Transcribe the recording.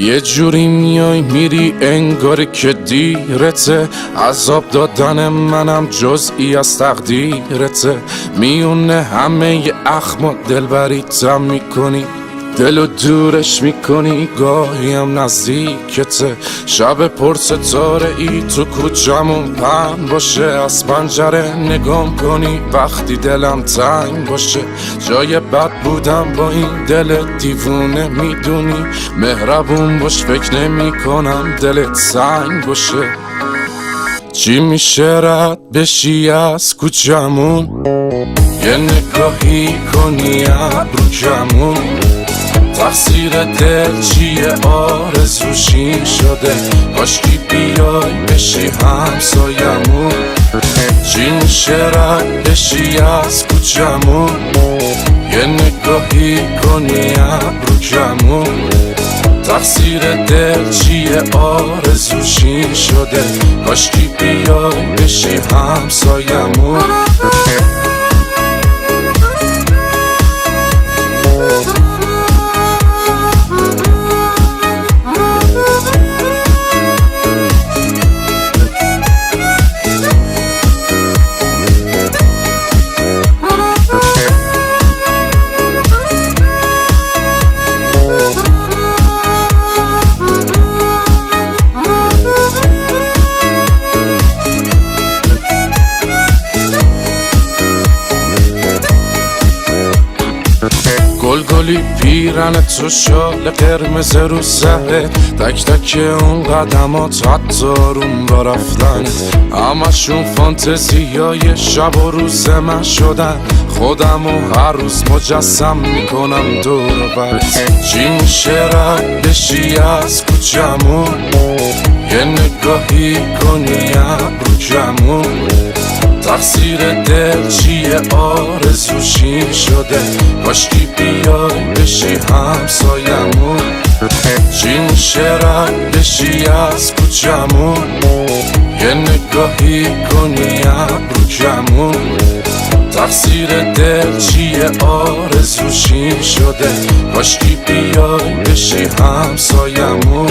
یه جوری میای میری انگار که دیرته، عذاب دادن منم جزئی از تقدیرته. میونه همه اخما دلبریتم میکنی، دلو دورش میکنی، گاهیم نزدیکته. شب پر ستاره ای تو کوچمون پهن باشه، از پنجره نگام کنی وقتی دلم تنگ باشه. جای بد بودم با این دل دیوونه میدونی، مهربون باش فکر نمی کنم دلت سنگ باشه. چی میشه رد بشی از کوچمون، یه نگاهی کنی ابرو کمون. تقصیر دل چیه آرزوشی شده، کاشکی بیای بشی همسایمون. چی میشه رد بشی از کوچمون، یه نگاهی کنی ابرو کمون. تقصیر دل چیه آرزوشی شده، کاشکی بیای بشی همسایمون. گلگلی پیرن تو شال قرمز رو سره، تک تک اون قدمات حتی روم را رفتن. همشون فانتزیای شب و روز من شدن، خودمو هر روز مجسم میکنم دور و بر. چی میشه رد بشی از کوچمون، یه نگاهی کنی ابرو کمون. تقصیر دل چیه آرزوشی شده، کاشکی بیای بشی همسایمون. چی میشه رد بشی از کوچمون، یه نگاهی کنی ابرو کمون. تقصیر دل چیه آرزوشی شده، کاشکی بیای بشی همسایمون.